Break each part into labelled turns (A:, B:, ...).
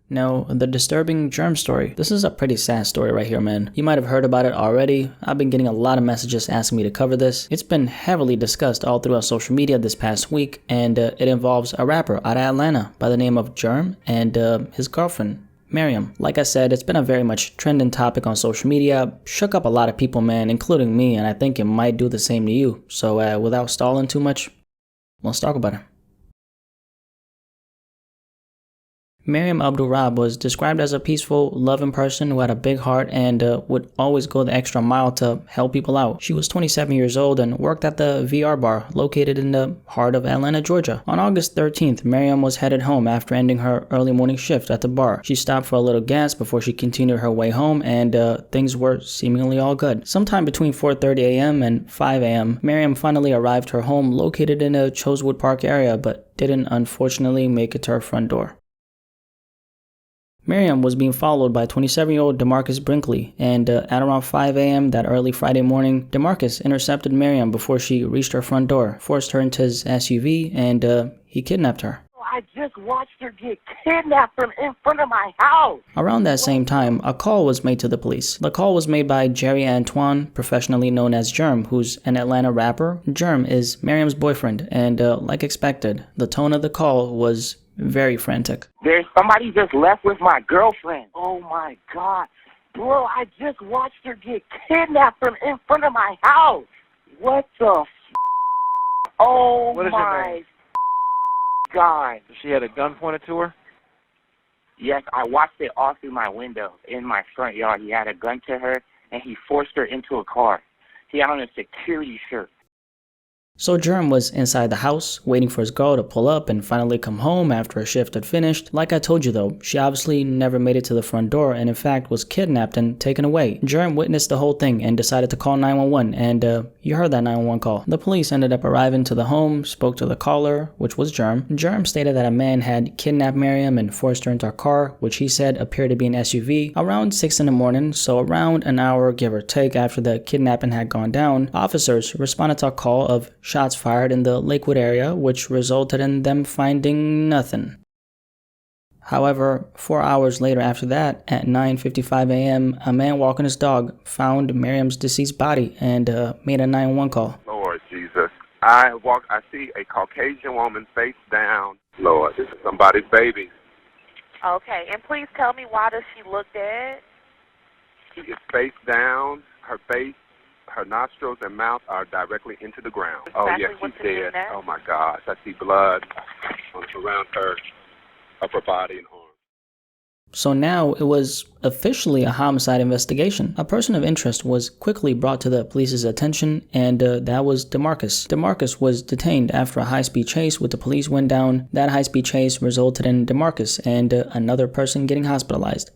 A: Now, the disturbing Germ story. This is a pretty sad story right here, man. You might have heard about it already. I've been getting a lot of messages asking me to cover this. It's been heavily discussed all throughout social media this past week, and it involves a rapper out of Atlanta by the name of Germ and his girlfriend, Miriam. Like I said, it's been a very much trending topic on social media. Shook up a lot of people, man, including me, and I think it might do the same to you. So without stalling too much, let's talk about it. Miriam Abdul-Rab was described as a peaceful, loving person who had a big heart and would always go the extra mile to help people out. She was 27 years old and worked at the VR bar located in the heart of Atlanta, Georgia. On August 13th, Miriam was headed home after ending her early morning shift at the bar. She stopped for a little gas before she continued her way home, and things were seemingly all good. Sometime between 4:30 a.m. and 5 a.m., Miriam finally arrived her home located in the Chosewood Park area, but didn't unfortunately make it to her front door. Miriam was being followed by 27-year-old DeMarcus Brinkley, and at around 5 a.m. that early Friday morning, DeMarcus intercepted Miriam before she reached her front door, forced her into his SUV, and he kidnapped her.
B: I just watched her get kidnapped from in front of my house.
A: Around that same time, a call was made to the police. The call was made by Jerry Antoine, professionally known as Germ, who's an Atlanta rapper. Germ is Miriam's boyfriend, and like expected, the tone of the call was very frantic.
B: There's somebody just left with my girlfriend. Oh my God. Bro, I just watched her get kidnapped from in front of my house. What the Oh
C: what is
B: my
C: your name?
B: God.
C: She had a gun pointed to her?
B: Yes, I watched it all through my window in my front yard. He had a gun to her and he forced her into a car. He had on a security shirt.
A: So Germ was inside the house, waiting for his girl to pull up and finally come home after her shift had finished. Like I told you though, she obviously never made it to the front door and in fact was kidnapped and taken away. Germ witnessed the whole thing and decided to call 911, and you heard that 911 call. The police ended up arriving to the home, spoke to the caller, which was Germ. Germ stated that a man had kidnapped Miriam and forced her into a car, which he said appeared to be an SUV, around 6 in the morning, so around an hour give or take after the kidnapping had gone down. Officers responded to a call of shots fired in the Lakewood area, which resulted in them finding nothing. However, 4 hours later after that, at 9:55 a.m., a man walking his dog found Miriam's deceased body and made a 911 call.
D: Lord Jesus, I see a Caucasian woman face down. Lord, this is somebody's baby.
E: Okay, and please tell me, why does she look dead?
D: She is face down, her face, her nostrils and mouth are directly into the ground.
E: Exactly.
D: Oh, yes, she's dead. Oh, my gosh. I see blood around her upper body and arm.
A: So now it was officially a homicide investigation. A person of interest was quickly brought to the police's attention, and that was DeMarcus. DeMarcus was detained after a high-speed chase with the police went down. That high-speed chase resulted in DeMarcus and another person getting hospitalized.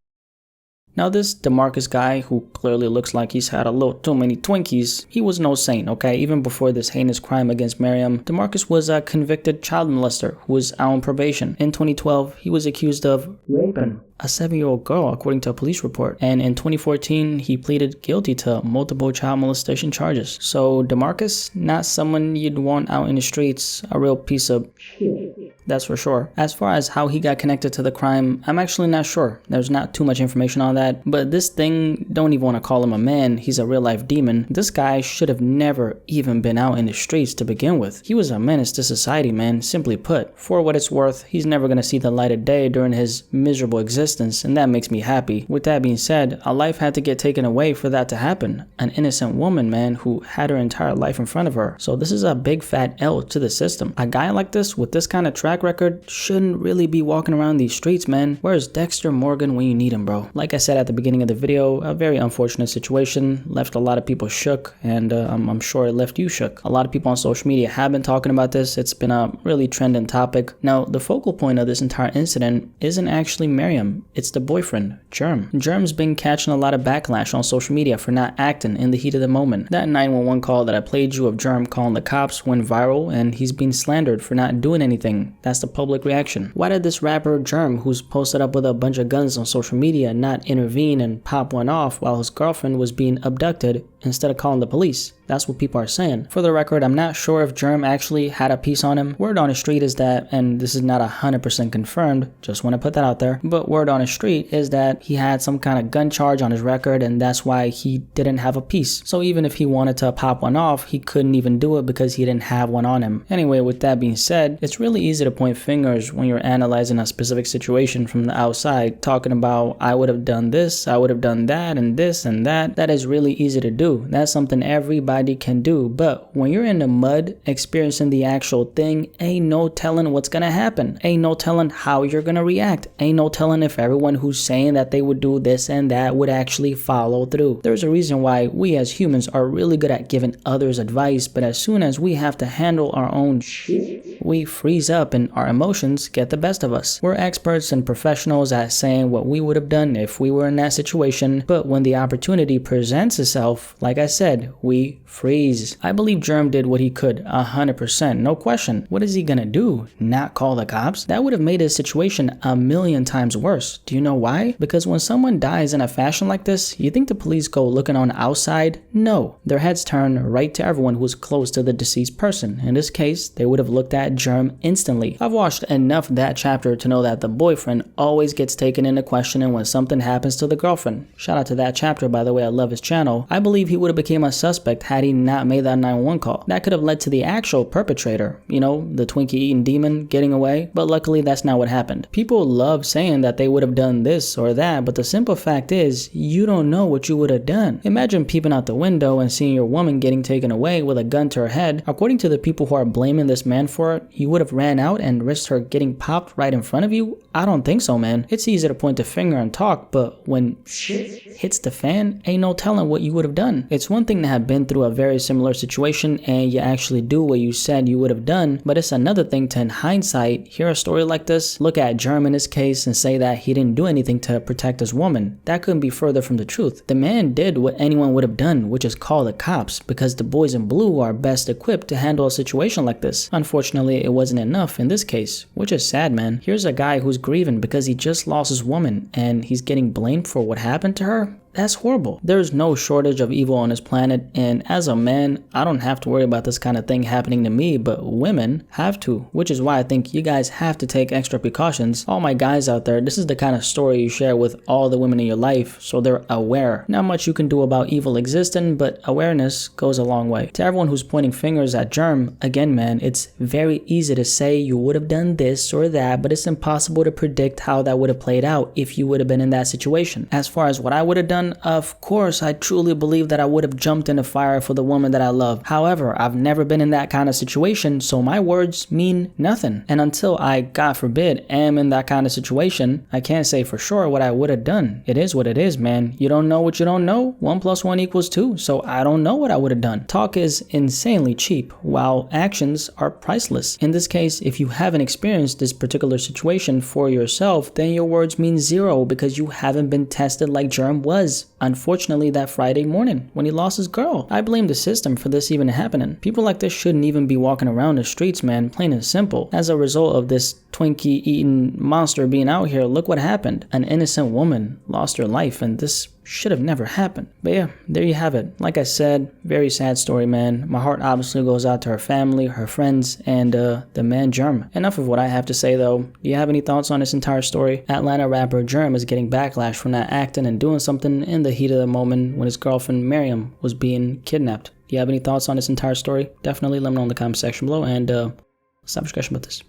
A: Now this DeMarcus guy, who clearly looks like he's had a little too many Twinkies, he was no saint, okay? Even before this heinous crime against Miriam, DeMarcus was a convicted child molester who was out on probation. In 2012, he was accused of raping a 7-year-old girl, according to a police report. And in 2014, he pleaded guilty to multiple child molestation charges. So DeMarcus, not someone you'd want out in the streets, a real piece of shit. That's for sure. As far as how he got connected to the crime, I'm actually not sure. There's not too much information on that. But this thing, don't even want to call him a man. He's a real life demon. This guy should have never even been out in the streets to begin with. He was a menace to society, man. Simply put. For what it's worth, he's never going to see the light of day during his miserable existence, and that makes me happy. With that being said, a life had to get taken away for that to happen. An innocent woman, man, who had her entire life in front of her. So this is a big fat L to the system. A guy like this, with this kind of track record, shouldn't really be walking around these streets, man. Where's Dexter Morgan when you need him, bro? Like I said at the beginning of the video, a very unfortunate situation, left a lot of people shook, and I'm sure it left you shook. A lot of people on social media have been talking about this. It's been a really trending topic. Now, the focal point of this entire incident isn't actually Miriam, it's the boyfriend, Germ. Germ's been catching a lot of backlash on social media for not acting in the heat of the moment. That 911 call that I played you of Germ calling the cops went viral, and he's been slandered for not doing anything. That's the public reaction. Why did this rapper Germ, who's posted up with a bunch of guns on social media, not intervene and pop one off while his girlfriend was being abducted instead of calling the police. That's what people are saying. For the record, I'm not sure if Germ actually had a piece on him. Word on the street is that, and this is not 100% confirmed, just want to put that out there, but word on the street is that he had some kind of gun charge on his record and that's why he didn't have a piece. So even if he wanted to pop one off, he couldn't even do it because he didn't have one on him. Anyway, with that being said, it's really easy to point fingers when you're analyzing a specific situation from the outside, talking about I would have done this, I would have done that, and this and that. That is really easy to do. That's something everybody can do, but when you're in the mud experiencing the actual thing, ain't no telling what's gonna happen. Ain't no telling how you're gonna react. Ain't no telling if everyone who's saying that they would do this and that would actually follow through. There's a reason why we as humans are really good at giving others advice, but as soon as we have to handle our own shit, we freeze up and our emotions get the best of us. We're experts and professionals at saying what we would have done if we were in that situation, but when the opportunity presents itself, like I said, we freeze. I believe Germ did what he could, 100%, no question. What is he gonna do? Not call the cops? That would have made his situation a million times worse. Do you know why? Because when someone dies in a fashion like this, you think the police go looking on the outside? No. Their heads turn right to everyone who was close to the deceased person. In this case, they would have looked at Germ instantly. I've watched enough of that chapter to know that the boyfriend always gets taken into question when something happens to the girlfriend. Shout out to that chapter, by the way, I love his channel. I believe he would have became a suspect had he not made that 911 call. That could have led to the actual perpetrator, you know, the Twinkie eating demon, getting away, but luckily that's not what happened. People love saying that they would have done this or that, but the simple fact is, you don't know what you would have done. Imagine peeping out the window and seeing your woman getting taken away with a gun to her head. According to the people who are blaming this man for it, you would have ran out and risked her getting popped right in front of you? I don't think so, man. It's easy to point the finger and talk, but when shit hits the fan, ain't no telling what you would have done. It's one thing to have been through a very similar situation and you actually do what you said you would have done, but it's another thing to, in hindsight, hear a story like this, look at Germ in his case and say that he didn't do anything to protect his woman. That couldn't be further from the truth. The man did what anyone would have done, which is call the cops, because the boys in blue are best equipped to handle a situation like this. Unfortunately, it wasn't enough in this case, which is sad, man. Here's a guy who's grieving because he just lost his woman and he's getting blamed for what happened to her. That's horrible. There's no shortage of evil on this planet, and as a man, I don't have to worry about this kind of thing happening to me, but women have to, which is why I think you guys have to take extra precautions. All my guys out there, this is the kind of story you share with all the women in your life, so they're aware. Not much you can do about evil existing, but awareness goes a long way. To everyone who's pointing fingers at Germ, again, man, it's very easy to say you would have done this or that, but it's impossible to predict how that would have played out if you would have been in that situation. As far as what I would have done, of course, I truly believe that I would have jumped in the fire for the woman that I love. However, I've never been in that kind of situation, so my words mean nothing. And until I, God forbid, am in that kind of situation, I can't say for sure what I would have done. It is what it is, man. You don't know what you don't know. 1 + 1 = 2, so I don't know what I would have done. Talk is insanely cheap, while actions are priceless. In this case, if you haven't experienced this particular situation for yourself, then your words mean zero because you haven't been tested like Germ was. Unfortunately, that Friday morning when he lost his girl. I blame the system for this even happening. People like this shouldn't even be walking around the streets, man, plain and simple. As a result of this Twinkie eating monster being out here, look what happened. An innocent woman lost her life, and this should have never happened. But yeah, there you have it. Like I said, very sad story, man. My heart obviously goes out to her family, her friends, and the man Germ. Enough of what I have to say though. Do you have any thoughts on this entire story? Atlanta rapper Germ is getting backlash from not acting and doing something in the heat of the moment when his girlfriend Miriam was being kidnapped. Do you have any thoughts on this entire story? Definitely let me know in the comment section below, and let's have a discussion about this.